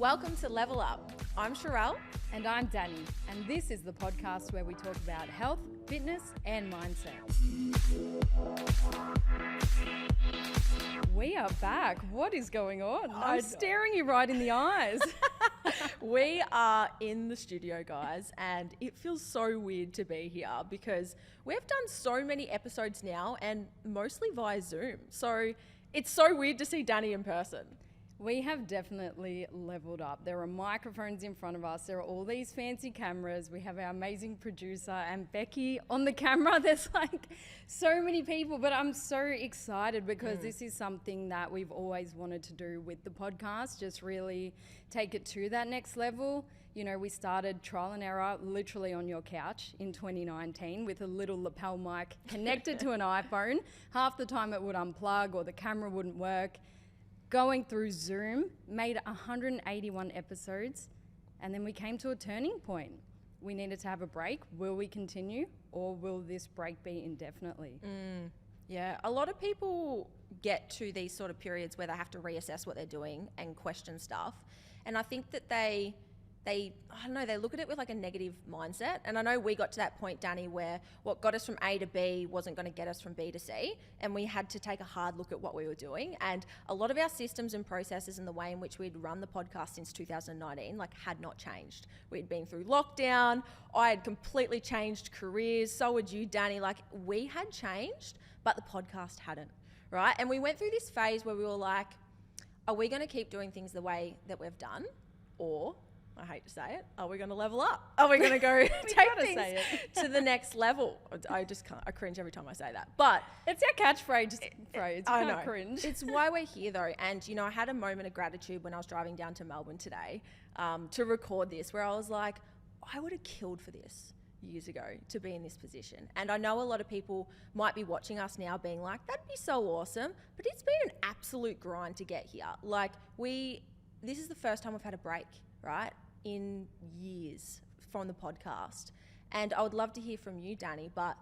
Welcome to Level Up. I'm Sherelle. And I'm Danny, and this is the podcast where we talk about health, fitness, and mindset. We are back. What is going on? I'm staring you right in the eyes. We are in the studio, guys, and it feels so weird to be here because we've done so many episodes now and mostly via Zoom. So it's so weird to see Danny in person. We have definitely leveled up. There are microphones in front of us. There are all these fancy cameras. We have our amazing producer and Becky on the camera. There's like so many people, but I'm so excited because this is something that we've always wanted to do with the podcast, just really take it to that next level. You know, we started trial and error literally on your couch in 2019 with a little lapel mic connected to an iPhone. Half the time it would unplug or the camera wouldn't work. Going through Zoom, made 181 episodes, and then we came to a turning point. We needed to have a break. Will we continue, or will this break be indefinitely? Yeah, a lot of people get to these sort of periods where they have to reassess what they're doing and question stuff. And I think that they look at it with like a negative mindset. And I know we got to that point, Danny, where what got us from A to B wasn't going to get us from B to C. And we had to take a hard look at what we were doing. And a lot of our systems and processes and the way in which we'd run the podcast since 2019, like had not changed. We'd been through lockdown. I had completely changed careers. So had you, Danny. Like we had changed, but the podcast hadn't, right? And we went through this phase where we were like, are we going to keep doing things the way that we've done? Or, I hate to say it, are we going to level up? Are we going to go take things to the next level? I just can't. I cringe every time I say that. But it's our catchphrase. I know. Cringe. It's why we're here though. And, you know, I had a moment of gratitude when I was driving down to Melbourne today to record this where I was like, I would have killed for this years ago to be in this position. And I know a lot of people might be watching us now being like, that'd be so awesome. But it's been an absolute grind to get here. Like this is the first time we've had a break, right? In years from the podcast. And I would love to hear from you, Danny, but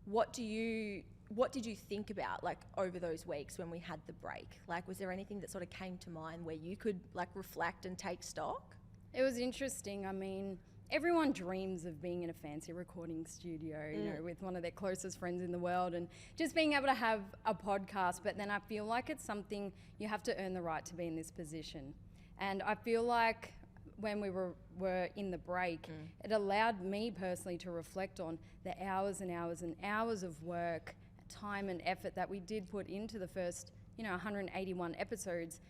what did you think about like over those weeks when we had the break? Like, was there anything that sort of came to mind where you could like reflect and take stock? It was interesting. I mean, everyone dreams of being in a fancy recording studio, you know, with one of their closest friends in the world and just being able to have a podcast. But then I feel like it's something you have to earn the right to be in this position. And I feel like when we were in the break, it allowed me personally to reflect on the hours and hours and hours of work, time and effort that we did put into the first, 181 episodes.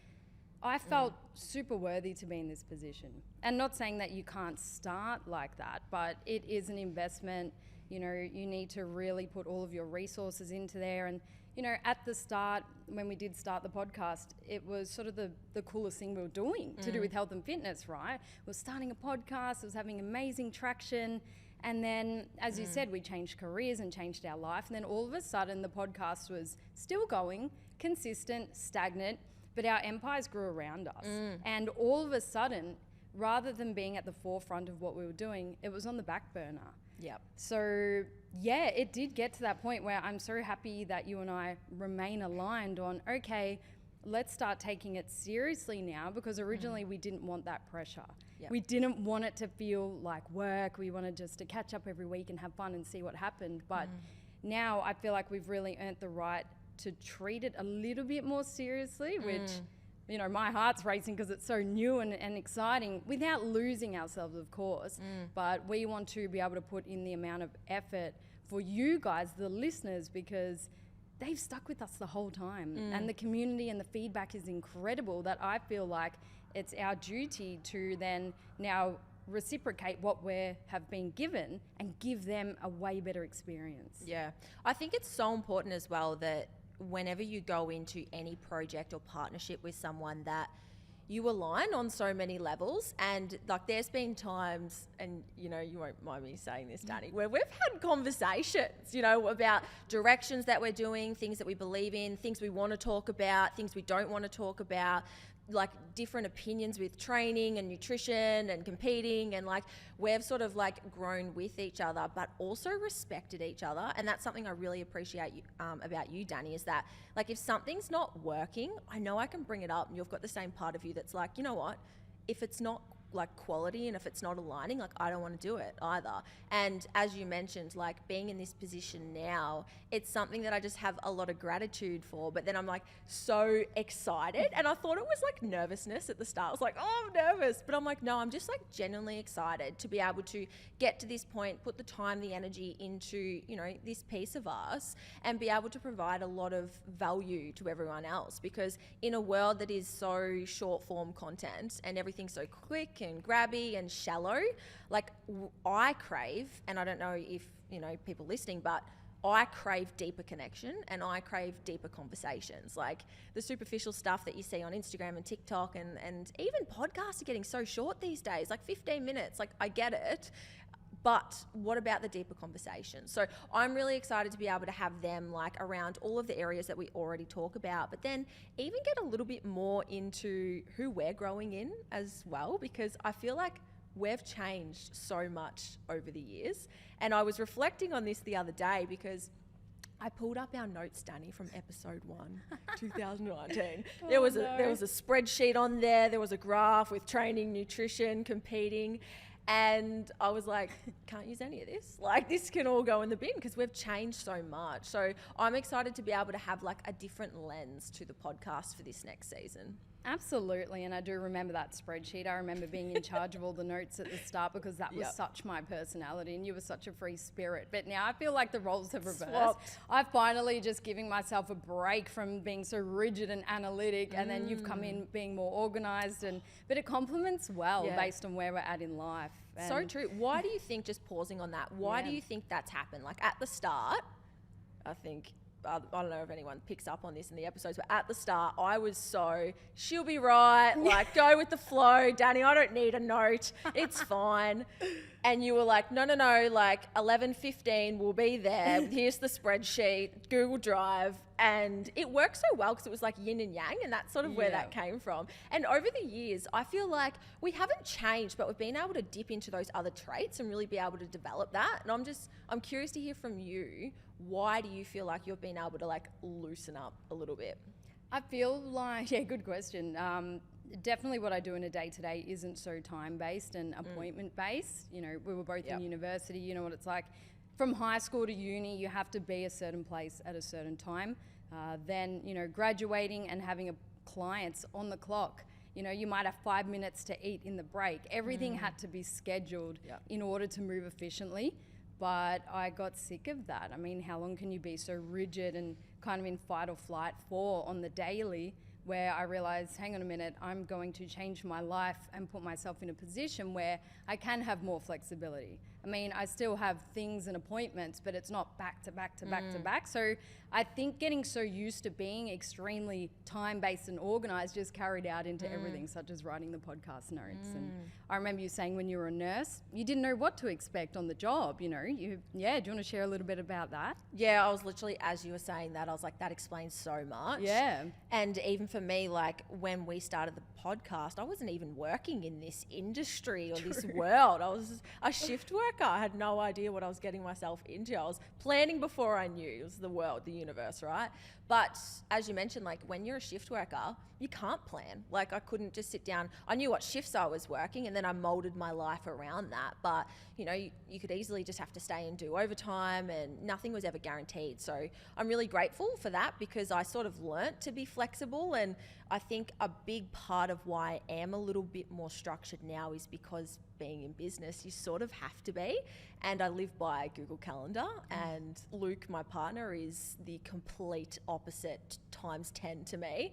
I felt super worthy to be in this position. And not saying that you can't start like that, but it is an investment. You know, you need to really put all of your resources into there. And, you know, at the start, when we did start the podcast, it was sort of the coolest thing we were doing to do with health and fitness, right? We're starting a podcast, it was having amazing traction. And then, as you said, we changed careers and changed our life. And then all of a sudden, the podcast was still going, consistent, stagnant, but our empires grew around us. And all of a sudden, rather than being at the forefront of what we were doing, it was on the back burner. Yep. So, yeah, it did get to that point where I'm so happy that you and I remain aligned on, okay, let's start taking it seriously now, because originally we didn't want that pressure. Yep. We didn't want it to feel like work. We wanted just to catch up every week and have fun and see what happened. But now I feel like we've really earned the right to treat it a little bit more seriously, which... You know, my heart's racing because it's so new and exciting without losing ourselves, of course. But we want to be able to put in the amount of effort for you guys, the listeners, because they've stuck with us the whole time. And the community and the feedback is incredible that I feel like it's our duty to then now reciprocate what we have been given and give them a way better experience. Yeah. I think it's so important as well that whenever you go into any project or partnership with someone that you align on so many levels. And like there's been times, and you know, you won't mind me saying this, Danny, where we've had conversations, you know, about directions that we're doing, things that we believe in, things we want to talk about, things we don't want to talk about, like different opinions with training and nutrition and competing, and like we've sort of like grown with each other but also respected each other. And that's something I really appreciate about you, Danny, is that like if something's not working, I know I can bring it up and you've got the same part of you that's like, you know what, if it's not like quality and if it's not aligning, like I don't want to do it either. And as you mentioned, like being in this position now, it's something that I just have a lot of gratitude for, but then I'm like so excited. And I thought it was like nervousness at the start. I was like, oh, I'm nervous, but I'm like, no, I'm just like genuinely excited to be able to get to this point, put the time, the energy into, you know, this piece of us and be able to provide a lot of value to everyone else. Because in a world that is so short form content and everything's so quick and grabby and shallow, like I crave, and I don't know if, you know, people listening, but I crave deeper connection and I crave deeper conversations. Like the superficial stuff that you see on Instagram and TikTok and even podcasts are getting so short these days, like 15 minutes, like I get it. But what about the deeper conversations? So I'm really excited to be able to have them like around all of the areas that we already talk about, but then even get a little bit more into who we're growing in as well, because I feel like we've changed so much over the years. And I was reflecting on this the other day because I pulled up our notes, Danny, from episode 1, 2019. There was a spreadsheet on there. There was a graph with training, nutrition, competing. And I was like, can't use any of this. Like this can all go in the bin because we've changed so much. So I'm excited to be able to have like a different lens to the podcast for this next season. Absolutely, and I do remember that spreadsheet. I remember being in charge of all the notes at the start because that was such my personality and you were such a free spirit. But now I feel like the roles have reversed. Swapped. I'm finally just giving myself a break from being so rigid and analytic, and then you've come in being more organised, but it complements well based on where we're at in life. And so true. Why do you think, just pausing on that, why do you think that's happened? Like at the start, I think, I don't know if anyone picks up on this in the episodes, but at the start, I was so, she'll be right, like go with the flow, Danny, I don't need a note, it's fine. And you were like, no, like 11:15, we'll be there, here's the spreadsheet, Google Drive, and it worked so well because it was like yin and yang, and that's sort of where that came from. And over the years, I feel like we haven't changed, but we've been able to dip into those other traits and really be able to develop that. And I'm curious to hear from you, why do you feel like you've been able to like loosen up a little bit? I feel like, good question. Definitely what I do in a day-to-day isn't so time-based and appointment-based. You know, we were both in university, you know what it's like. From high school to uni, you have to be a certain place at a certain time. Then, you know, graduating and having clients on the clock. You know, you might have 5 minutes to eat in the break. Everything had to be scheduled in order to move efficiently. But I got sick of that. I mean, how long can you be so rigid and kind of in fight or flight on the daily, where I realized, hang on a minute, I'm going to change my life and put myself in a position where I can have more flexibility. I mean, I still have things and appointments, but it's not back to back to back to back. So I think getting so used to being extremely time-based and organized just carried out into everything, such as writing the podcast notes. And I remember you saying when you were a nurse, you didn't know what to expect on the job, you know. Do you want to share a little bit about that? Yeah, I was literally, as you were saying that, I was like, that explains so much. Yeah. And even for me, like when we started the podcast, I wasn't even working in this industry or this world. I was a shift worker. I had no idea what I was getting myself into. I was planning before I knew. It was the world, the universe, right? But as you mentioned, like when you're a shift worker, you can't plan. Like I couldn't just sit down. I knew what shifts I was working and then I molded my life around that. But, you know, you could easily just have to stay and do overtime and nothing was ever guaranteed. So I'm really grateful for that because I sort of learnt to be flexible. And I think a big part of why I am a little bit more structured now is because being in business, you sort of have to be. And I live by Google Calendar, and Luke, my partner, is the complete opposite times 10 to me,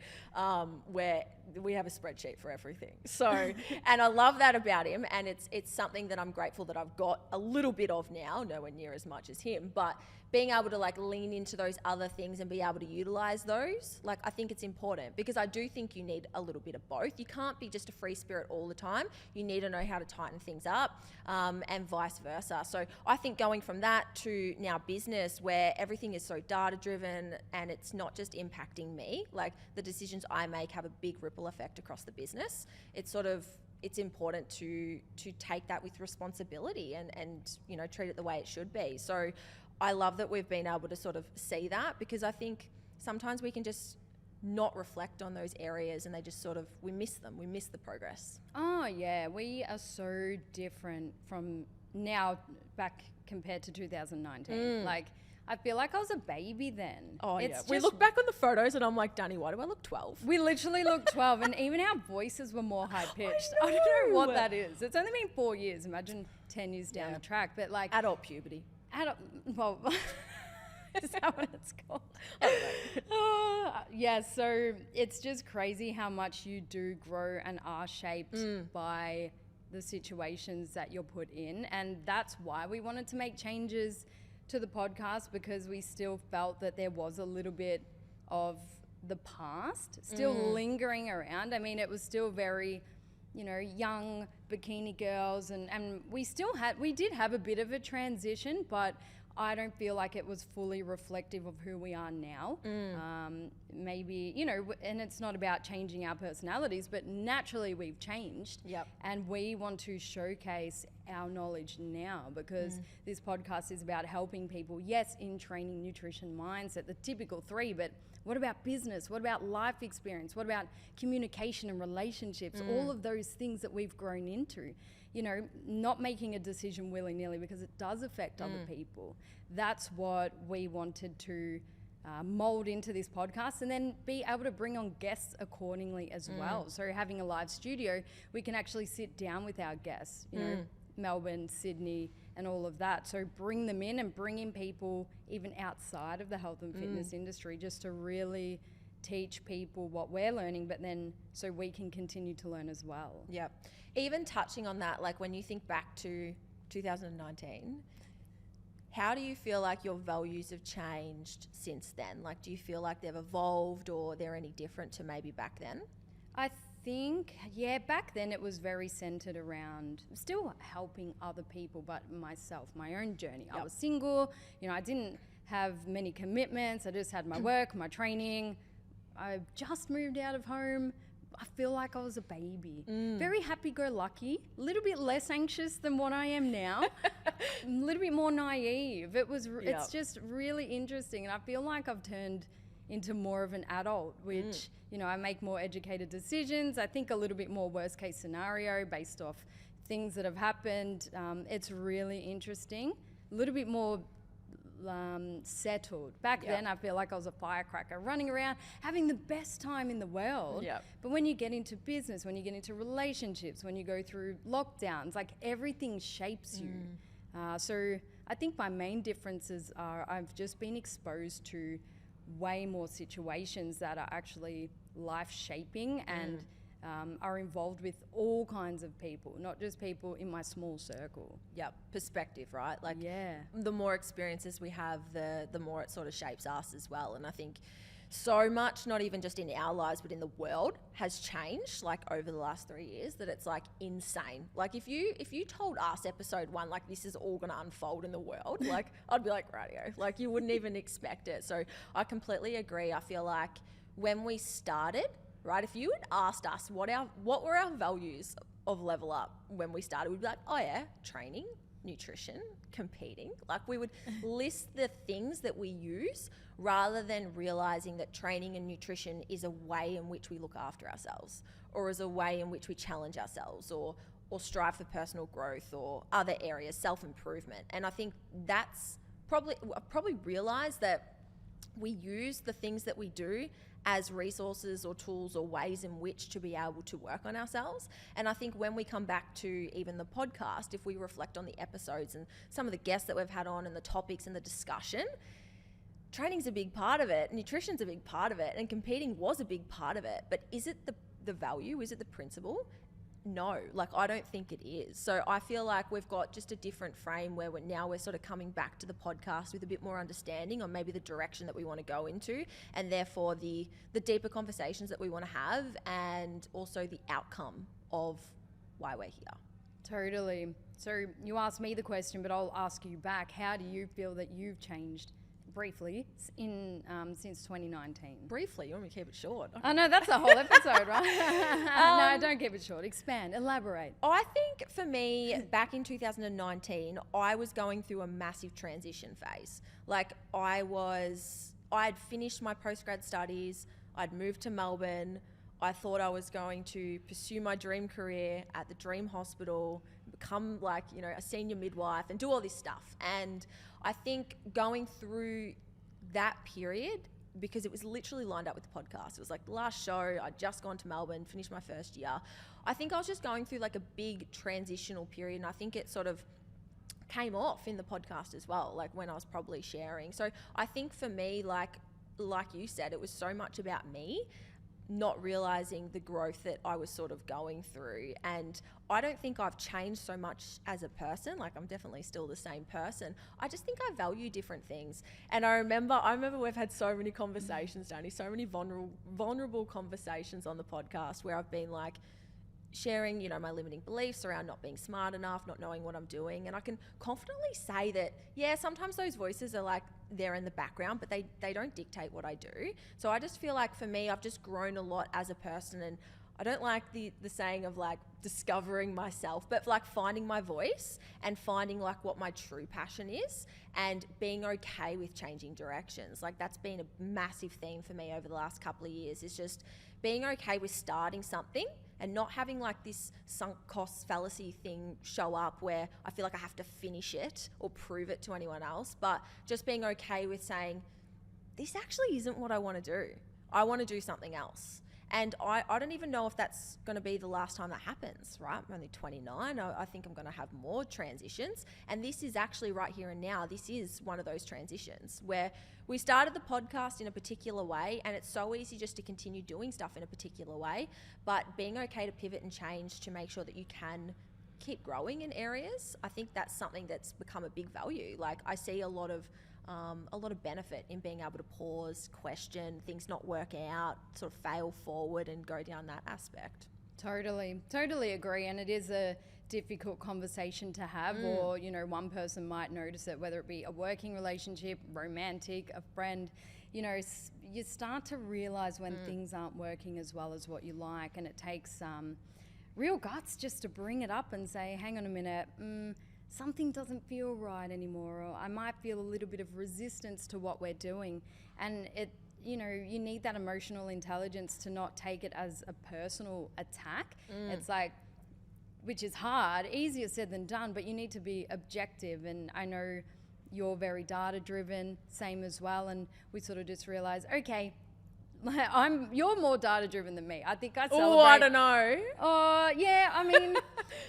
where we have a spreadsheet for everything. So, and I love that about him, and it's something that I'm grateful that I've got a little bit of now, nowhere near as much as him, but being able to like lean into those other things and be able to utilize those, like I think it's important because I do think you need a little bit of both. You can't be just a free spirit all the time. You need to know how to tighten things up, and vice versa. So I think going from that to now business, where everything is so data driven and it's not just impacting me, like the decisions I make have a big ripple effect across the business. It's important to take that with responsibility and you know, treat it the way it should be. So I love that we've been able to sort of see that, because I think sometimes we can just not reflect on those areas, and they just sort of, we miss them, we miss the progress. Oh yeah, we are so different from now back compared to 2019. Like, I feel like I was a baby then. Oh It's yeah, just, we look back on the photos and I'm like, Danny, why do I look 12? we literally looked 12, and even our voices were more high pitched. I don't know what that is. It's only been 4 years. Imagine 10 years down the track. But like Adult puberty. well, is that what it's called? Yeah, so it's just crazy how much you do grow and are shaped by the situations that you're put in. And that's why we wanted to make changes to the podcast, because we still felt that there was a little bit of the past still lingering around. I mean, it was still very, young bikini girls, and we did have a bit of a transition, but I don't feel like it was fully reflective of who we are now. Maybe, and it's not about changing our personalities, but naturally we've changed. Yep. And we want to showcase our knowledge now, because this podcast is about helping people, yes, in training, nutrition, mindset, the typical three, but what about business? What about life experience? What about communication and relationships? All of those things that we've grown into. Not making a decision willy-nilly, because it does affect other people. That's what we wanted to mold into this podcast, and then be able to bring on guests accordingly as well. So having a live studio, we can actually sit down with our guests, Melbourne, Sydney, and all of that. So bring them in, and bring in people even outside of the health and fitness industry, just to really teach people what we're learning, but then so we can continue to learn as well. Yep. Even touching on that, like when you think back to 2019, how do you feel like your values have changed since then? Like, do you feel like they've evolved, or they're any different to maybe back then? I think, back then it was very centered around still helping other people, but myself, my own journey. I was single, I didn't have many commitments. I just had my work, my training. I just moved out of home. I feel like I was a baby. Very happy-go-lucky, a little bit less anxious than what I am now, a little bit more naive. It's just really interesting, and I feel like I've turned into more of an adult, which, I make more educated decisions. I think a little bit more worst-case scenario based off things that have happened. It's really interesting, a little bit more settled. Back then, I feel like I was a firecracker, running around, having the best time in the world. But when you get into business, when you get into relationships, when you go through lockdowns, like everything shapes you. So I think my main differences are I've just been exposed to way more situations that are actually life-shaping and are involved with all kinds of people, not just people in my small circle. Yep, perspective, right? Like, the more experiences we have, the more it sort of shapes us as well. And I think so much, not even just in our lives, but in the world, has changed like over the last 3 years, that it's like insane. Like if you told us episode 1, like this is all gonna unfold in the world, like I'd be like, radio, like you wouldn't even expect it. So I completely agree. I feel like when we started, right, if you had asked us what were our values of Level Up when we started, we'd be like, oh yeah, training, nutrition, competing. Like we would list the things that we use, rather than realizing that training and nutrition is a way in which we look after ourselves, or is a way in which we challenge ourselves, or strive for personal growth, or other areas, self-improvement. And I think that's probably realized that we use the things that we do as resources or tools or ways in which to be able to work on ourselves. And I think when we come back to even the podcast, if we reflect on the episodes and some of the guests that we've had on and the topics and the discussion, training's a big part of it, nutrition's a big part of it, and competing was a big part of it. But is it the value? Is it the principle? No, like I don't think it is. So I feel like we've got just a different frame where we're sort of coming back to the podcast with a bit more understanding on maybe the direction that we want to go into, and therefore the deeper conversations that we want to have, and also the outcome of why we're here. Totally. So you asked me the question, but I'll ask you back. How do you feel that you've changed briefly since 2019? Briefly? You want me to keep it short? Oh no, that's the whole episode, right? No, don't keep it short. Expand, elaborate. I think for me, back in 2019, I was going through a massive transition phase. Like I had finished my postgrad studies. I'd moved to Melbourne. I thought I was going to pursue my dream career at the dream hospital, become like, you know, a senior midwife and do all this stuff. And I think going through that period, because it was literally lined up with the podcast. It was like the last show, I'd just gone to Melbourne, finished my first year. I think I was just going through like a big transitional period, and I think it sort of came off in the podcast as well, like when I was probably sharing. So I think for me, like you said, it was so much about me, not realizing the growth that I was sort of going through. And I don't think I've changed so much as a person. Like, I'm definitely still the same person. I just think I value different things. And I remember we've had so many conversations, Danny, so many vulnerable conversations on the podcast where I've been like, sharing, you know, my limiting beliefs around not being smart enough, not knowing what I'm doing. And I can confidently say that, yeah, sometimes those voices are like, they're in the background, but they don't dictate what I do. So I just feel like for me, I've just grown a lot as a person. And I don't like the saying of like discovering myself, but like finding my voice and finding like what my true passion is and being okay with changing directions. Like, that's been a massive theme for me over the last couple of years, is just being okay with starting something and not having like this sunk cost fallacy thing show up where I feel like I have to finish it or prove it to anyone else, but just being okay with saying, this actually isn't what I want to do. I want to do something else. And I don't even know if that's going to be the last time that happens, right? I'm only 29. I think I'm going to have more transitions. And this is actually right here and now. This is one of those transitions where we started the podcast in a particular way, and it's so easy just to continue doing stuff in a particular way. But being okay to pivot and change to make sure that you can keep growing in areas, I think that's something that's become a big value. Like, I see a lot of benefit in being able to pause, question, things not work out, sort of fail forward and go down that aspect. Totally agree. And it is a difficult conversation to have, or, you know, one person might notice it, whether it be a working relationship, romantic, a friend. You know, you start to realize when things aren't working as well as what you like, and it takes real guts just to bring it up and say, hang on a minute, something doesn't feel right anymore, or I might feel a little bit of resistance to what we're doing. And it, you know, you need that emotional intelligence to not take it as a personal attack. It's like, which is hard, easier said than done, but you need to be objective. And I know you're very data driven, same as well. And we sort of just realized, okay, you're more data driven than me. I think I celebrate. Oh, I don't know. Oh, yeah. I mean,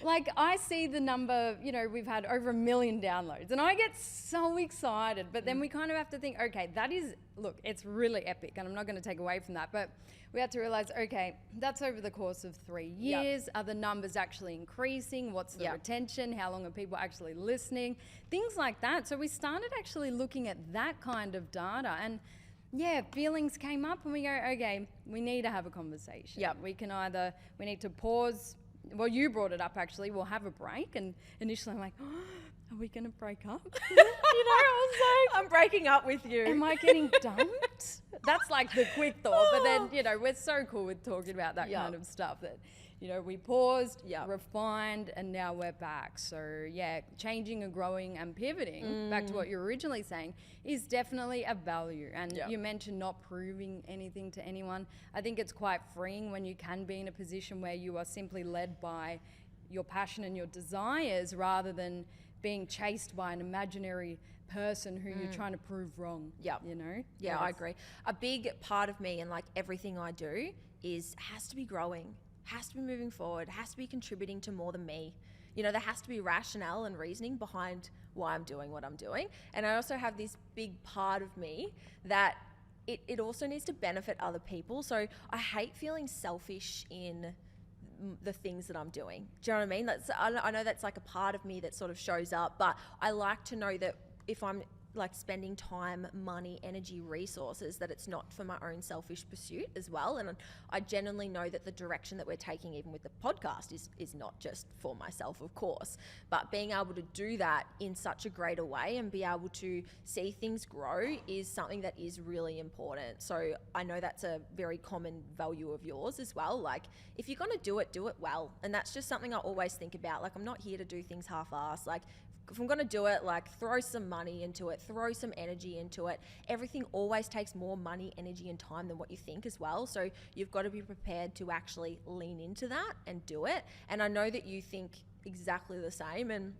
like, I see the number, you know, we've had over 1 million downloads and I get so excited, but then we kind of have to think, okay, that is, look, it's really epic and I'm not going to take away from that, but we have to realize, okay, that's over the course of 3 years. Yep. Are the numbers actually increasing? What's the retention? How long are people actually listening? Things like that. So we started actually looking at that kind of data, and yeah, feelings came up and we go, okay, we need to have a conversation. Yep. We need to pause. Well, you brought it up actually, we'll have a break. And initially I'm like, oh, are we going to break up? You know, I was like, I'm breaking up with you. am I getting dumped? That's like the quick thought. But then, you know, we're so cool with talking about that kind of stuff that, you know, we paused, refined, and now we're back. So yeah, changing and growing and pivoting back to what you were originally saying is definitely a value. And you mentioned not proving anything to anyone. I think it's quite freeing when you can be in a position where you are simply led by your passion and your desires rather than being chased by an imaginary person who you're trying to prove wrong. You know? Yeah, I agree. A big part of me and like everything I do has to be growing, has to be moving forward, has to be contributing to more than me. You know, there has to be rationale and reasoning behind why I'm doing what I'm doing. And I also have this big part of me that it also needs to benefit other people. So I hate feeling selfish in the things that I'm doing. Do you know what I mean? I know that's like a part of me that sort of shows up, but I like to know that if I'm like spending time, money, energy, resources, that it's not for my own selfish pursuit as well. And I genuinely know that the direction that we're taking, even with the podcast, is not just for myself, of course, but being able to do that in such a greater way and be able to see things grow is something that is really important. So I know that's a very common value of yours as well. Like, if you're going to do it well. And that's just something I always think about. Like, I'm not here to do things half-assed. Like, if I'm going to do it, like, throw some money into it, it, throw some energy into it. Everything always takes more money, energy and time than what you think as well. So you've got to be prepared to actually lean into that and do it. And I know that you think exactly the same. And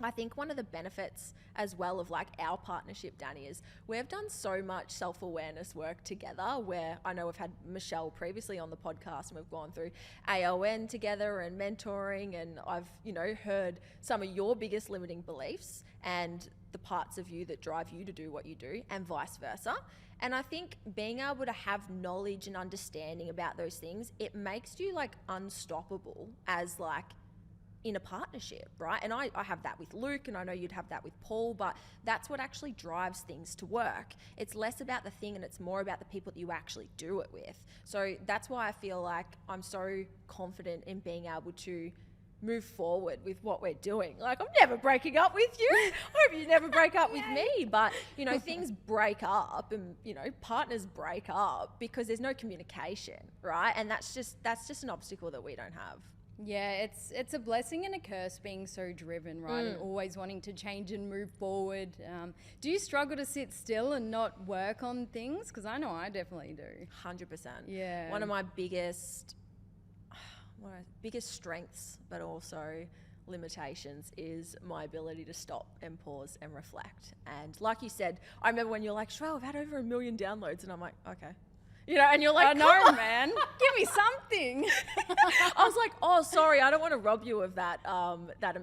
I think one of the benefits as well of like our partnership, Danny, is we've done so much self-awareness work together, where I know we've had Michelle previously on the podcast and we've gone through AON together and mentoring, and I've, you know, heard some of your biggest limiting beliefs and the parts of you that drive you to do what you do, and vice versa. And I think being able to have knowledge and understanding about those things, it makes you like unstoppable as like in a partnership, right? And I have that with Luke, and I know you'd have that with Paul, but that's what actually drives things to work. It's less about the thing and it's more about the people that you actually do it with. So that's why I feel like I'm so confident in being able to move forward with what we're doing. Like, I'm never breaking up with you. I hope you never break up with me. But, you know, things break up, and, you know, partners break up because there's no communication, right? And that's just an obstacle that we don't have. Yeah, it's a blessing and a curse being so driven, right? And always wanting to change and move forward. Do you struggle to sit still and not work on things? Because I know I definitely do. 100%. Yeah. One of my biggest strengths, but also limitations, is my ability to stop and pause and reflect. And like you said, I remember when you're like, Shrell, I've had over 1 million downloads, and I'm like, okay. You know, and you're like, no, man, give me something. I was like, oh, sorry, I don't want to rob you of that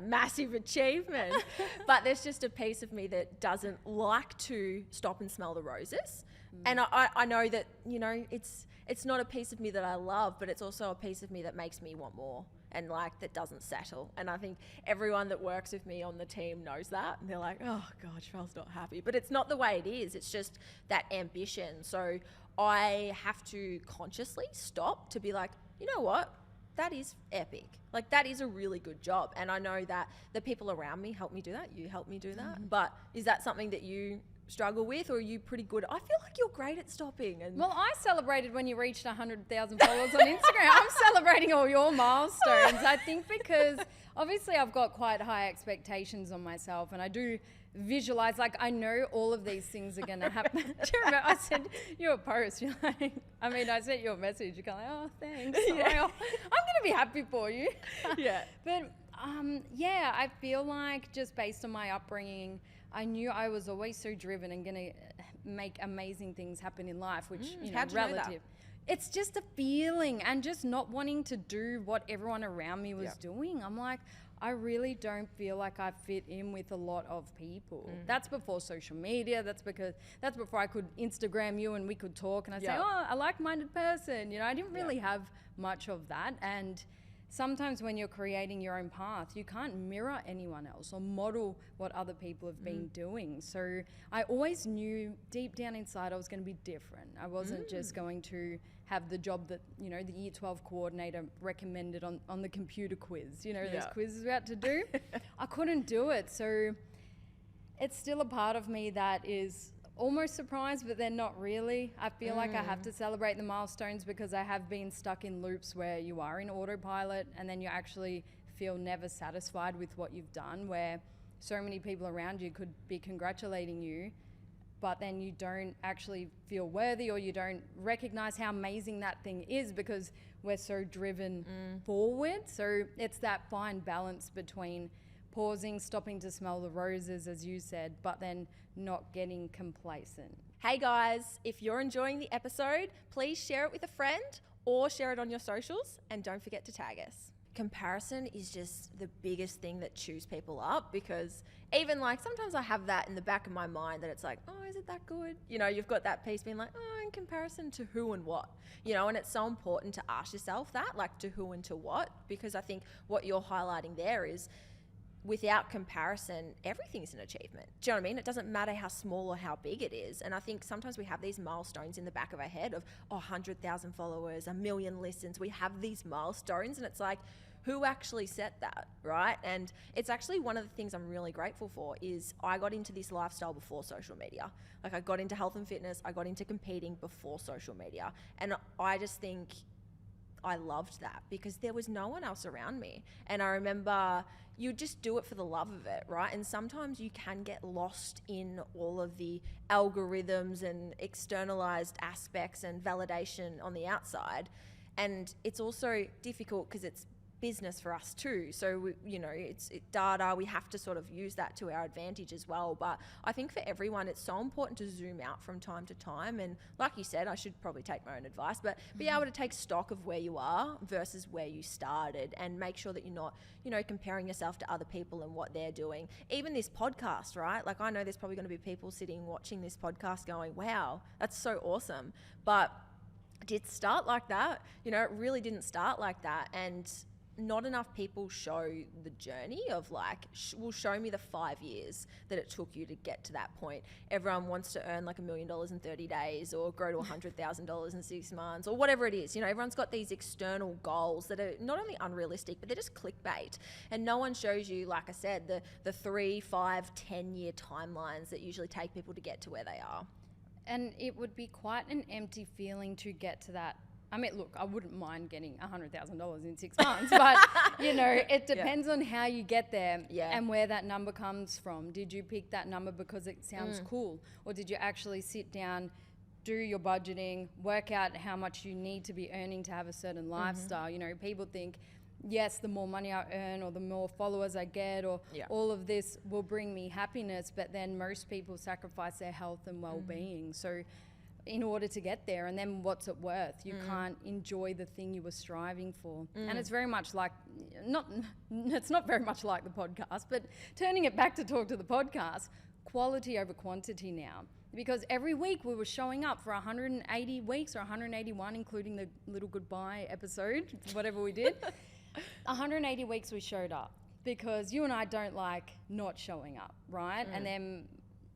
massive achievement. But there's just a piece of me that doesn't like to stop and smell the roses. And I know that, you know, it's not a piece of me that I love, but it's also a piece of me that makes me want more, and like that doesn't settle. And I think everyone that works with me on the team knows that, and they're like, oh God, Shrell's not happy. But it's not the way it is. It's just that ambition. So I have to consciously stop to be like, you know what? That is epic. Like, that is a really good job. And I know that the people around me help me do that. You help me do that. But is that something that you struggle with, or are you pretty good? I feel like you're great at stopping. And well, I celebrated when you reached 100,000 followers on Instagram. I'm celebrating all your milestones. I think because obviously I've got quite high expectations on myself, and I do visualize, like, I know all of these things are going to happen. Do you remember I sent you a post? You're like, I sent you a message. You're like, oh, thanks. Yeah. I'm going to be happy for you. Yeah. But yeah, I feel like just based on my upbringing, I knew I was always so driven and going to make amazing things happen in life, which, you know, relative. It's just a feeling, and just not wanting to do what everyone around me was doing. I'm like, I really don't feel like I fit in with a lot of people. That's before social media. That's before I could Instagram you and we could talk, and I'd say, oh, a like-minded person. You know, I didn't really have much of that. And sometimes when you're creating your own path, you can't mirror anyone else or model what other people have been doing. So I always knew deep down inside I was going to be different. I wasn't just going to have the job that, you know, the year 12 coordinator recommended on the computer quiz. You know, those quizzes we had to do. I couldn't do it. So it's still a part of me that is almost surprised, but then not really. I feel like I have to celebrate the milestones, because I have been stuck in loops where you are in autopilot and then you actually feel never satisfied with what you've done, where so many people around you could be congratulating you, but then you don't actually feel worthy, or you don't recognize how amazing that thing is because we're so driven forward. So it's that fine balance between pausing, stopping to smell the roses, as you said, but then not getting complacent. Hey guys, if you're enjoying the episode, please share it with a friend or share it on your socials, and don't forget to tag us. Comparison is just the biggest thing that chews people up, because even like sometimes I have that in the back of my mind that it's like, oh, is it that good? You know, you've got that piece being like, oh, in comparison to who and what, you know, and it's so important to ask yourself that, like, to who and to what, because I think what you're highlighting there is, without comparison, everything's an achievement. Do you know what I mean? It doesn't matter how small or how big it is. And I think sometimes we have these milestones in the back of our head of, oh, 100,000 followers, 1 million listens. We have these milestones, and it's like, who actually set that, right? And it's actually one of the things I'm really grateful for is I got into this lifestyle before social media. Like, I got into health and fitness, I got into competing before social media. And I just think I loved that because there was no one else around me. And I remember, you just do it for the love of it, right? And sometimes you can get lost in all of the algorithms and externalized aspects and validation on the outside. And it's also difficult because it's business for us too. So, it's data. We have to sort of use that to our advantage as well. But I think for everyone, it's so important to zoom out from time to time. And like you said, I should probably take my own advice, but be able to take stock of where you are versus where you started, and make sure that you're not, comparing yourself to other people and what they're doing. Even this podcast, right? Like, I know there's probably going to be people sitting watching this podcast going, wow, that's so awesome. But did it start like that? It really didn't start like that. And not enough people show the journey of will show me the 5 years that it took you to get to that point. Everyone wants to earn like $1 million in 30 days or grow to $100,000 in 6 months or whatever it is. Everyone's got these external goals that are not only unrealistic, but they're just clickbait. And no one shows you, like I said, the 3, 5, 10 year timelines that usually take people to get to where they are. And it would be quite an empty feeling to get to that. I mean, look, I wouldn't mind getting $100,000 in 6 months, but, it depends on how you get there and where that number comes from. Did you pick that number because it sounds cool? Or did you actually sit down, do your budgeting, work out how much you need to be earning to have a certain lifestyle? People think, yes, the more money I earn or the more followers I get or all of this will bring me happiness, but then most people sacrifice their health and well-being. So in order to get there, and then what's it worth? You can't enjoy the thing you were striving for. And it's very much like, it's not very much like the podcast, but turning it back to talk to the podcast, quality over quantity now. Because every week we were showing up for 180 weeks or 181, including the little goodbye episode, whatever we did. 180 weeks we showed up because you and I don't like not showing up, right? And then,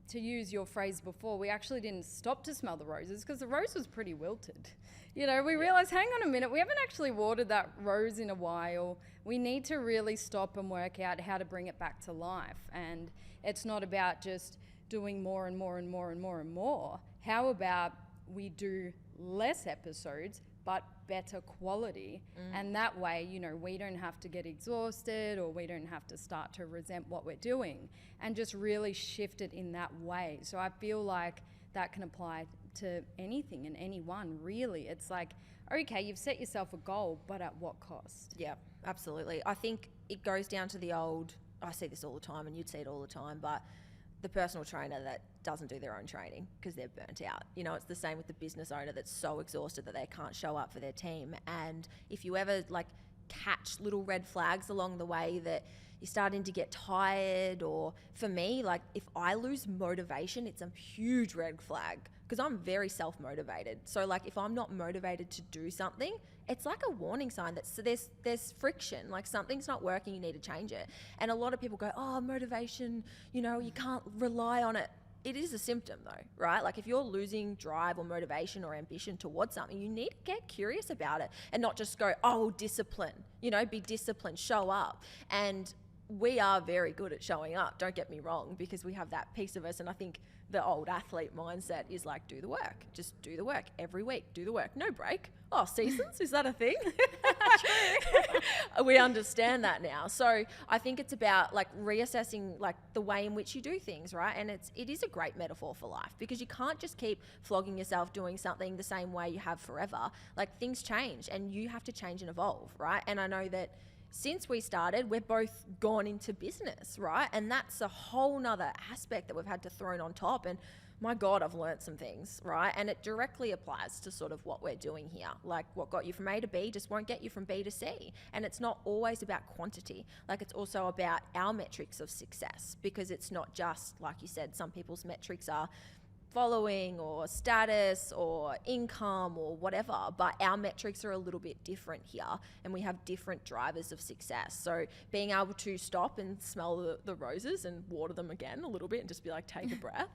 to use your phrase before, we actually didn't stop to smell the roses because the rose was pretty wilted. We realized, hang on a minute, we haven't actually watered that rose in a while. We need to really stop and work out how to bring it back to life. And it's not about just doing more and more and more and more and more. How about we do less episodes, but better quality? And that way, we don't have to get exhausted or we don't have to start to resent what we're doing, and just really shift it in that way. So I feel like that can apply to anything and anyone, really. It's like, okay, you've set yourself a goal, but at what cost? Yeah, absolutely. I think it goes down to the old, I see this all the time and you'd see it all the time, but the personal trainer that doesn't do their own training because they're burnt out. It's the same with the business owner that's so exhausted that they can't show up for their team. And if you ever catch little red flags along the way that you're starting to get tired, or for me, if I lose motivation, it's a huge red flag because I'm very self-motivated. So if I'm not motivated to do something, it's like a warning sign that there's friction, something's not working, you need to change it. And a lot of people go, oh, motivation, you can't rely on it. It is a symptom though, right? If you're losing drive or motivation or ambition towards something, you need to get curious about it and not just go, oh, discipline, be disciplined, show up. And we are very good at showing up, don't get me wrong, because we have that piece of us. And I think the old athlete mindset is do the work, just do the work every week, do the work, no break. Oh, seasons, is that a thing? We understand that now. So I think it's about reassessing the way in which you do things, right? And it is a great metaphor for life, because you can't just keep flogging yourself doing something the same way you have forever. Things change and you have to change and evolve, right? And I know that since we started, we're both gone into business, right? And that's a whole nother aspect that we've had to throw on top. And my God, I've learned some things, right? And it directly applies to sort of what we're doing here. What got you from A to B just won't get you from B to C. And it's not always about quantity. It's also about our metrics of success, because it's not just, like you said, some people's metrics are following or status or income or whatever, but our metrics are a little bit different here, and we have different drivers of success. So being able to stop and smell the roses and water them again a little bit and just be take a breath,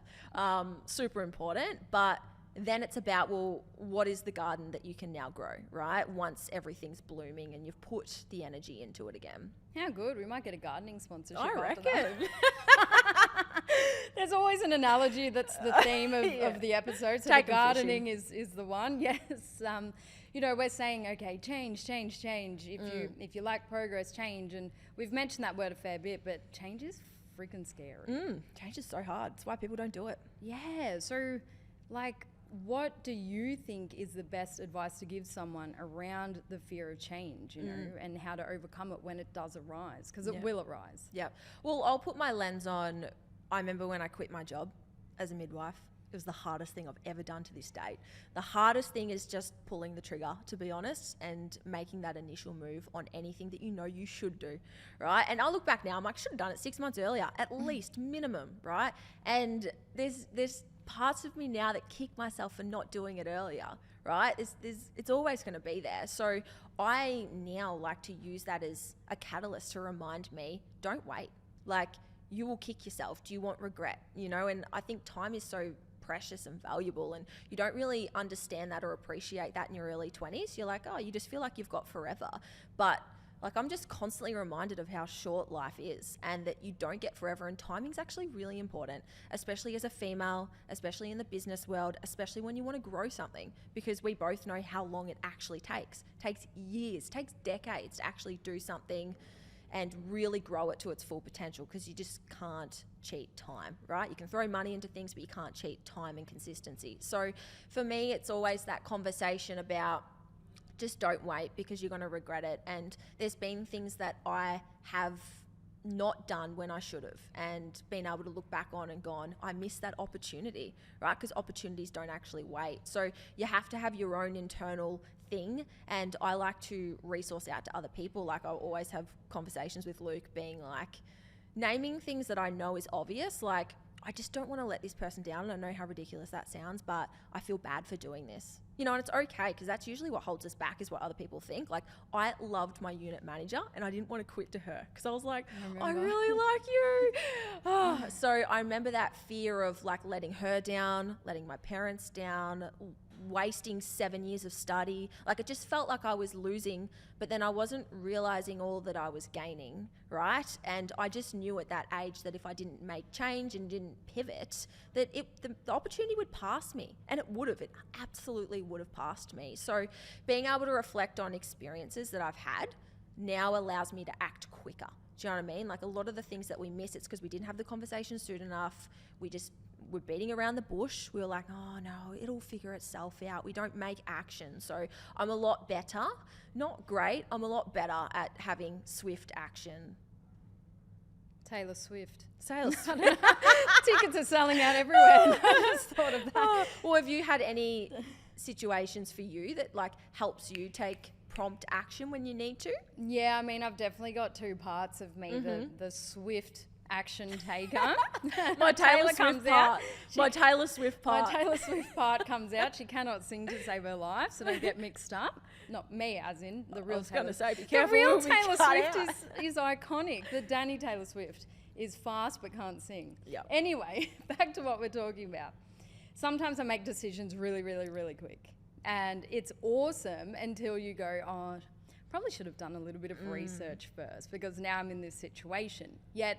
super important. But then it's about, well, what is the garden that you can now grow, right? Once everything's blooming and you've put the energy into it again. How good. We might get a gardening sponsorship. I reckon. There's always an analogy that's the theme of the episode. So the gardening is the one. Yes. we're saying, okay, change. If you like progress, change. And we've mentioned that word a fair bit, but change is freaking scary. Change is so hard. That's why people don't do it. Yeah. So, like, what do you think is the best advice to give someone around the fear of change, and how to overcome it when it does arise? Because it will arise. Yeah. Well, I'll put my lens on. I remember when I quit my job as a midwife. It was the hardest thing I've ever done to this date. The hardest thing is just pulling the trigger, to be honest, and making that initial move on anything that you know you should do, right? And I'll look back now, I'm like, should have done it 6 months earlier, at least, minimum, right? And there's parts of me now that kick myself for not doing it earlier, right? It's always going to be there. So I now like to use that as a catalyst to remind me, don't wait. Like, you will kick yourself. Do you want regret? And I think time is so precious and valuable, and you don't really understand that or appreciate that in your early 20s. You're like, oh, you just feel like you've got forever. But like, I'm just constantly reminded of how short life is, and that you don't get forever, and timing's actually really important, especially as a female, especially in the business world, especially when you want to grow something, because we both know how long it actually takes. It takes years, takes decades to actually do something and really grow it to its full potential, because you just can't cheat time, right? You can throw money into things, but you can't cheat time and consistency. So for me, it's always that conversation about just don't wait, because you're going to regret it. And there's been things that I have not done when I should have, and been able to look back on and gone, I missed that opportunity, right? Because opportunities don't actually wait. So you have to have your own internal thing, and I like to resource out to other people. Like, I always have conversations with Luke, being like, naming things that I know is obvious, like, I just don't want to let this person down, and I know how ridiculous that sounds, but I feel bad for doing this. And it's okay, because that's usually what holds us back, is what other people think. Like, I loved my unit manager, and I didn't want to quit to her, because I was like, I really like you. So I remember that fear of like letting her down, letting my parents down, wasting 7 years of study. Like, it just felt like I was losing, but then I wasn't realizing all that I was gaining, right? And I just knew at that age that if I didn't make change and didn't pivot, that the opportunity would pass me, and it absolutely would have passed me. So being able to reflect on experiences that I've had now allows me to act quicker. Do you know what I mean? Like, a lot of the things that we miss, it's because we didn't have the conversation soon enough. We're beating around the bush. We were like, oh no, it'll figure itself out. We don't make action. So I'm a lot better, not great, I'm a lot better at having swift action. Taylor Swift. Tickets are selling out everywhere. I just thought of that. Well, have you had any situations for you that like helps you take prompt action when you need to? Yeah, I mean, I've definitely got two parts of me, the swift action taker. My Taylor Swift part. My Taylor Swift part comes out. She cannot sing to save her life, so don't get mixed up. Not me, as in the real Taylor. I was going to say, be careful. The real Taylor Swift is iconic. The Danny Taylor Swift is fast but can't sing. Yep. Anyway, back to what we're talking about. Sometimes I make decisions really, really, really quick. And it's awesome until you go, oh, probably should have done a little bit of research first, because now I'm in this situation. Yet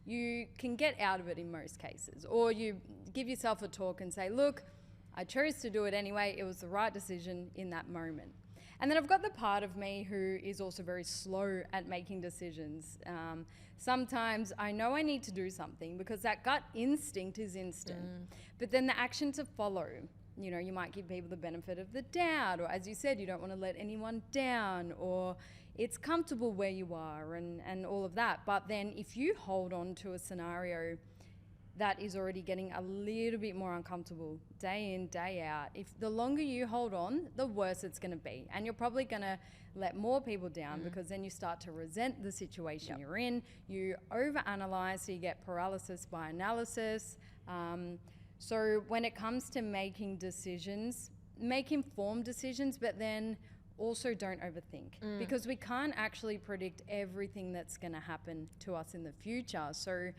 you can get out of it in most cases, or you give yourself a talk and say, look, I chose to do it anyway. It was the right decision in that moment. And then I've got the part of me who is also very slow at making decisions. Sometimes I know I need to do something because that gut instinct is instant, but then the action to follow, you might give people the benefit of the doubt, or as you said, you don't want to let anyone down, or it's comfortable where you are and all of that. But then if you hold on to a scenario that is already getting a little bit more uncomfortable day in, day out, if the longer you hold on, the worse it's going to be. And you're probably going to let more people down because then you start to resent the situation you're in. You overanalyze, so you get paralysis by analysis. So when it comes to making decisions, make informed decisions, but then also don't overthink, because we can't actually predict everything that's going to happen to us in the future. So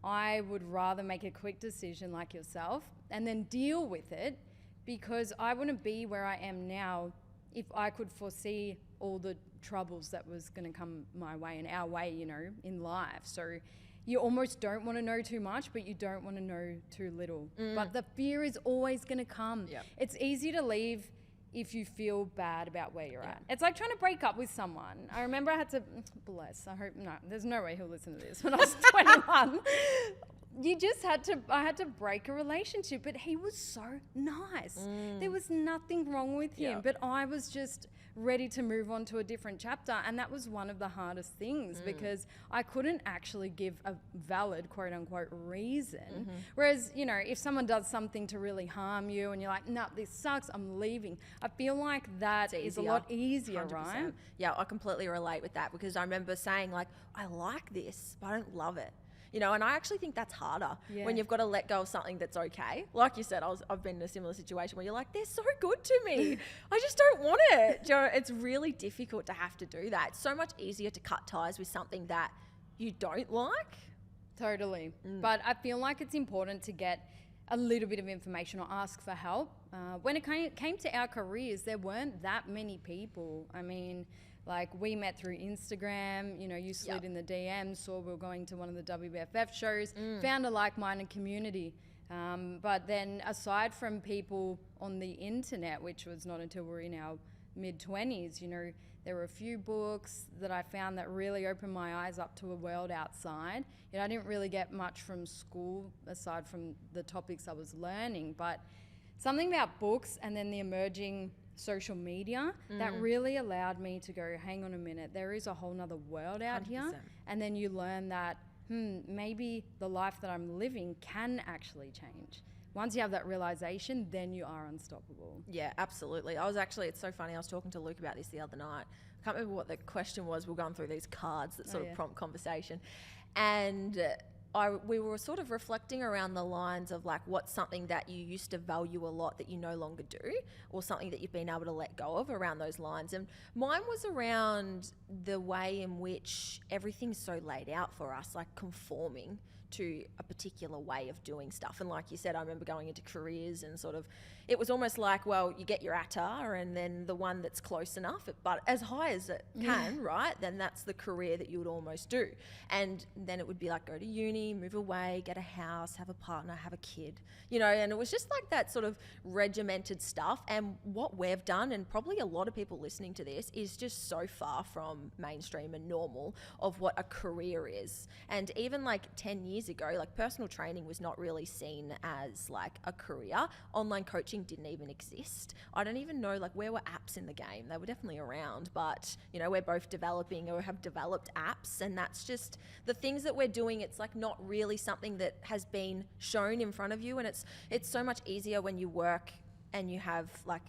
I would rather make a quick decision like yourself and then deal with it, because I wouldn't be where I am now if I could foresee all the troubles that was going to come my way and our way, in life. So you almost don't want to know too much, but you don't want to know too little. But the fear is always going to come. Yep. It's easy to leave if you feel bad about where you're at. It's like trying to break up with someone. I remember I had to, bless, I hope, no, there's no way he'll listen to this. When I was 21, I had to break a relationship, but he was so nice. There was nothing wrong with him, but I was just ready to move on to a different chapter. And that was one of the hardest things because I couldn't actually give a valid, quote unquote, reason. Whereas, you know, if someone does something to really harm you and you're like, no, this sucks, I'm leaving. I feel like that is a lot easier, 100%. Right? Yeah, I completely relate with that because I remember saying like, I like this, but I don't love it. You know, and I actually think that's harder when you've got to let go of something that's okay. Like you said, I've been in a similar situation where you're like, they're so good to me. I just don't want it. You know, it's really difficult to have to do that. It's so much easier to cut ties with something that you don't like. Totally. But I feel like it's important to get a little bit of information or ask for help. When it came to our careers, there weren't that many people. I mean, like we met through Instagram, you know, you slid in the DMs, saw we were going to one of the WBFF shows, found a like-minded community. But then aside from people on the internet, which was not until we were in our mid-20s, you know, there were a few books that I found that really opened my eyes up to a world outside. You know, I didn't really get much from school aside from the topics I was learning, but something about books and then the emerging social media that really allowed me to go, hang on a minute, there is a whole nother world out 100%. Here. And then you learn that, maybe the life that I'm living can actually change. Once you have that realization, then you are unstoppable. Yeah, absolutely. It's so funny. I was talking to Luke about this the other night. I can't remember what the question was. We're going through these cards that sort of prompt conversation. And we were sort of reflecting around the lines of like, what's something that you used to value a lot that you no longer do, or something that you've been able to let go of around those lines. And mine was around the way in which everything's so laid out for us, like conforming to a particular way of doing stuff. And like you said, I remember going into careers and sort of, it was almost like, well, you get your ATAR and then the one that's close enough, but as high as it can, right? Then that's the career that you would almost do. And then it would be like, go to uni, move away, get a house, have a partner, have a kid, you know, and it was just like that sort of regimented stuff. And what we've done, and probably a lot of people listening to this, is just so far from mainstream and normal of what a career is. And even like 10 years ago, like personal training was not really seen as like a career. Online coaching didn't even exist. I don't even know like where were apps in the game. They were definitely around, but you know, we're both developing or have developed apps, and that's just the things that we're doing. It's like not really something that has been shown in front of you, and it's so much easier when you work and you have like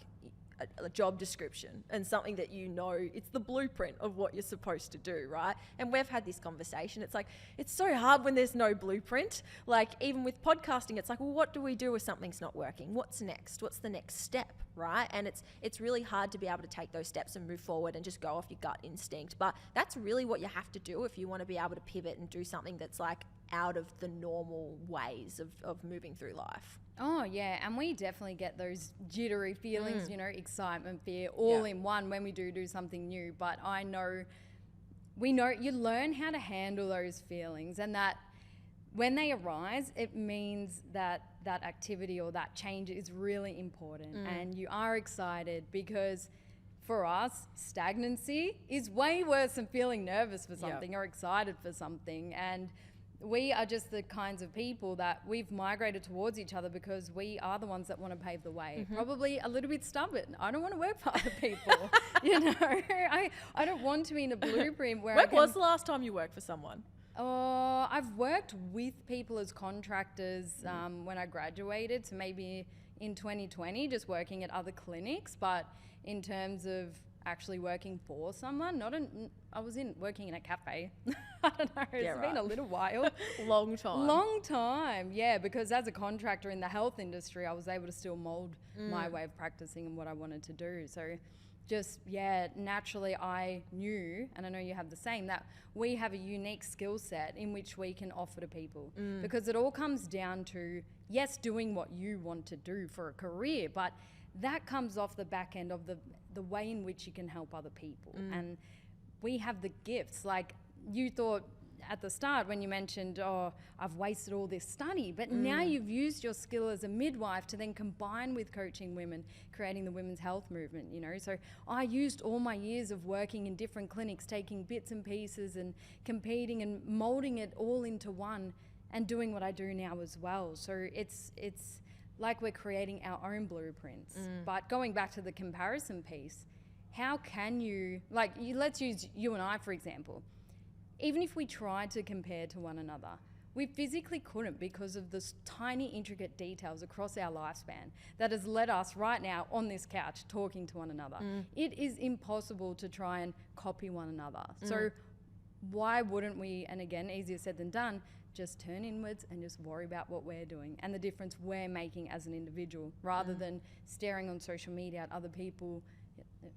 a job description and something that you know, it's the blueprint of what you're supposed to do, right? And we've had this conversation. It's like, it's so hard when there's no blueprint. Like even with podcasting, it's like, well, what do we do if something's not working? What's next? What's the next step, right? And it's really hard to be able to take those steps and move forward and just go off your gut instinct. But that's really what you have to do if you want to be able to pivot and do something that's like out of the normal ways of moving through life. Oh, yeah. And we definitely get those jittery feelings, you know, excitement, fear, all in one when we do something new. But we know you learn how to handle those feelings, and that when they arise, it means that that activity or that change is really important and you are excited, because for us, stagnancy is way worse than feeling nervous for something or excited for something. And we are just the kinds of people that we've migrated towards each other because we are the ones that want to pave the way. Probably a little bit stubborn. I don't want to work for other people. You know, I don't want to be in a blueprint where When was the last time you worked for someone? I've worked with people as contractors when I graduated, so maybe in 2020, just working at other clinics. But in terms of actually working for someone, I was working in a cafe. I don't know, it's been a little while. Long time, yeah, because as a contractor in the health industry, I was able to still mold my way of practicing and what I wanted to do. So just, naturally I knew, and I know you have the same, that we have a unique skill set in which we can offer to people, because it all comes down to, yes, doing what you want to do for a career, but that comes off the back end of the way in which you can help other people. And we have the gifts. Like you thought at the start when you mentioned, oh, I've wasted all this study, but now you've used your skill as a midwife to then combine with coaching women, creating the women's health movement, you know. So I used all my years of working in different clinics, taking bits and pieces and competing and molding it all into one and doing what I do now as well. So it's like we're creating our own blueprints. But going back to the comparison piece, how can you, let's use you and I, for example. Even if we tried to compare to one another, we physically couldn't because of the tiny, intricate details across our lifespan that has led us right now on this couch talking to one another. It is impossible to try and copy one another. So why wouldn't we, and again, easier said than done, just turn inwards and just worry about what we're doing and the difference we're making as an individual, rather than staring on social media at other people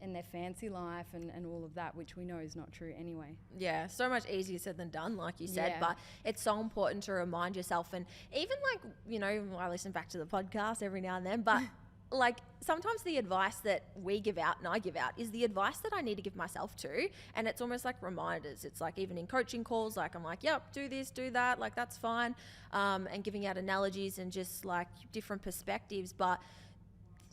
and their fancy life and all of that, which we know is not true anyway. Yeah, so much easier said than done, like you said, but it's so important to remind yourself. And even I listen back to the podcast every now and then, but like sometimes the advice that we give out and I give out is the advice that I need to give myself too. And it's almost like reminders. It's like even in coaching calls, like I'm like, yep, do this, do that, like that's fine. And giving out analogies and just like different perspectives. But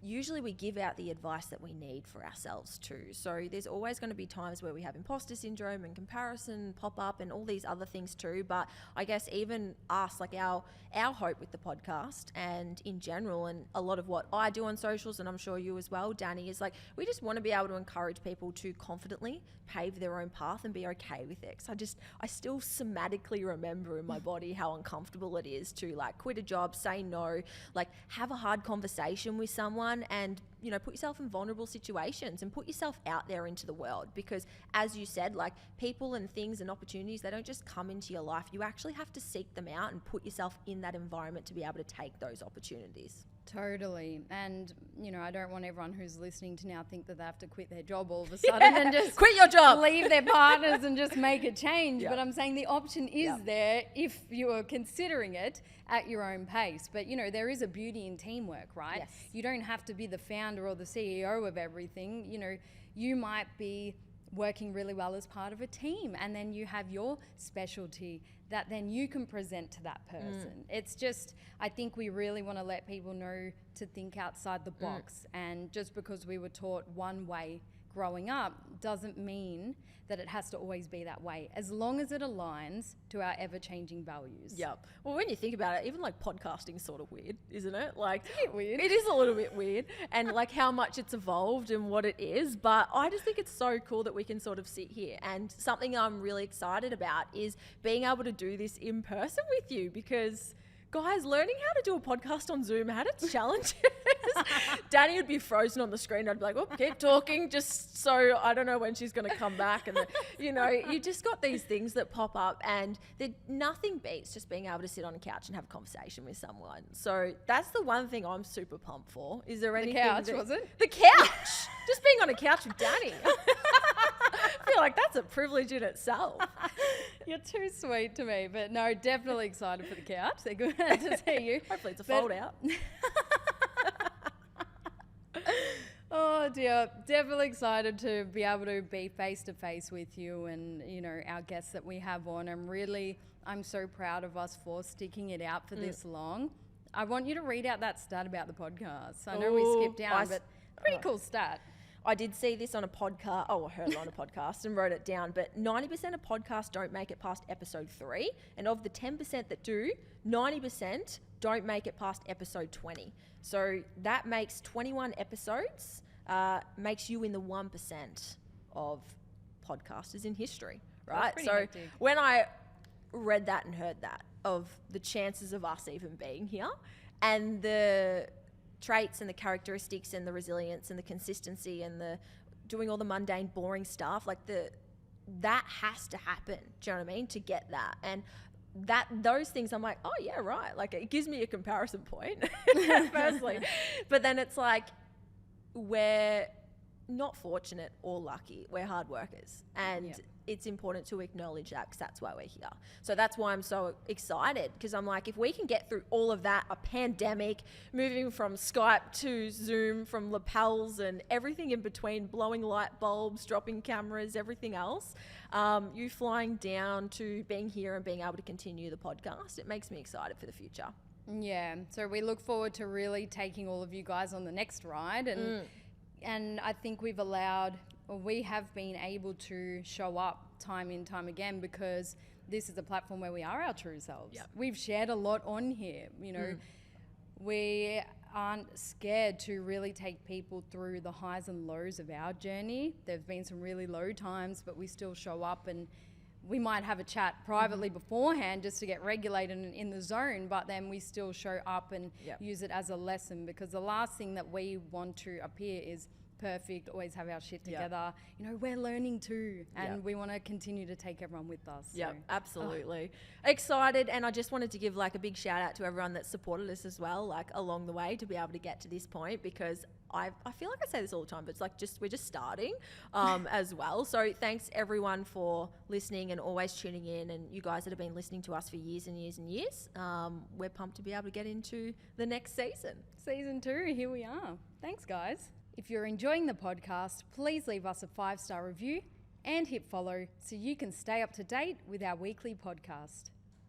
usually we give out the advice that we need for ourselves too. So there's always going to be times where we have imposter syndrome and comparison pop up and all these other things too. But I guess even us, like our hope with the podcast and in general, and a lot of what I do on socials, and I'm sure you as well, Danny, is like we just want to be able to encourage people to confidently pave their own path and be okay with it. Because I still somatically remember in my body how uncomfortable it is to like quit a job, say no, like have a hard conversation with someone, and put yourself in vulnerable situations and put yourself out there into the world. Because as you said, like people and things and opportunities, they don't just come into your life. You actually have to seek them out and put yourself in that environment to be able to take those opportunities. Totally. And, I don't want everyone who's listening to now think that they have to quit their job all of a sudden and just quit your job, leave their partners and just make a change. But I'm saying the option is there if you are considering it at your own pace. But, there is a beauty in teamwork, right? Yes. You don't have to be the founder or the CEO of everything. You might be working really well as part of a team, and then you have your specialty that then you can present to that person. It's just, I think we really want to let people know to think outside the box. And just because we were taught one way growing up doesn't mean that it has to always be that way, as long as it aligns to our ever-changing values. Yep. Well, when you think about it, even like podcasting is sort of weird, isn't it? Like, It's a bit weird. It is a little bit weird, and like how much it's evolved and what it is. But I just think it's so cool that we can sort of sit here, and something I'm really excited about is being able to do this in person with you, because guys, learning how to do a podcast on Zoom had its challenges. Danny would be frozen on the screen. I'd be like, oh, keep talking, just so I don't know when she's going to come back. And, you just got these things that pop up, and nothing beats just being able to sit on a couch and have a conversation with someone. So that's the one thing I'm super pumped for. Is there anything? The couch, was it? The couch. Just being on a couch with Danny. I feel like that's a privilege in itself. You're too sweet to me, but no, definitely excited for the couch. They're good to see you. Hopefully it's a fold out. Oh dear, definitely excited to be able to be face to face with you and our guests that we have on. I'm so proud of us for sticking it out for this long. I want you to read out that stat about the podcast. I know we skipped down, but pretty cool stat. I did see this on a podcast. I heard it on a podcast and wrote it down. But 90% of podcasts don't make it past episode 3. And of the 10% that do, 90% don't make it past episode 20. So that makes 21 episodes, makes you in the 1% of podcasters in history, right? So hectic. When I read that and heard that, of the chances of us even being here, and the traits and the characteristics and the resilience and the consistency and the doing all the mundane, boring stuff, like that has to happen. Do you know what I mean? To get that. And those things, I'm like, oh yeah, right. Like it gives me a comparison point, firstly. But then it's like, we're not fortunate or lucky. We're hard workers. And it's important to acknowledge that, because that's why we're here. So that's why I'm so excited, because I'm like, if we can get through all of that, a pandemic, moving from Skype to Zoom, from lapels and everything in between, blowing light bulbs, dropping cameras, everything else, you flying down to being here and being able to continue the podcast, it makes me excited for the future. Yeah, so we look forward to really taking all of you guys on the next ride, and I think we have been able to show up time in, time again, because this is a platform where we are our true selves. Yep. We've shared a lot on here, you know. We aren't scared to really take people through the highs and lows of our journey. There've been some really low times, but we still show up, and we might have a chat privately beforehand just to get regulated and in the zone, but then we still show up and use it as a lesson, because the last thing that we want to appear is perfect, always have our shit together. You know, we're learning too, and we want to continue to take everyone with us. Yeah, absolutely. Excited, and I just wanted to give like a big shout out to everyone that supported us as well, like along the way, to be able to get to this point, because I feel like I say this all the time, but it's like we're just starting as well. So thanks everyone for listening and always tuning in, and you guys that have been listening to us for years and years and years. We're pumped to be able to get into the next season. Season 2, here we are. Thanks, guys. If you're enjoying the podcast, please leave us a 5-star review and hit follow so you can stay up to date with our weekly podcast.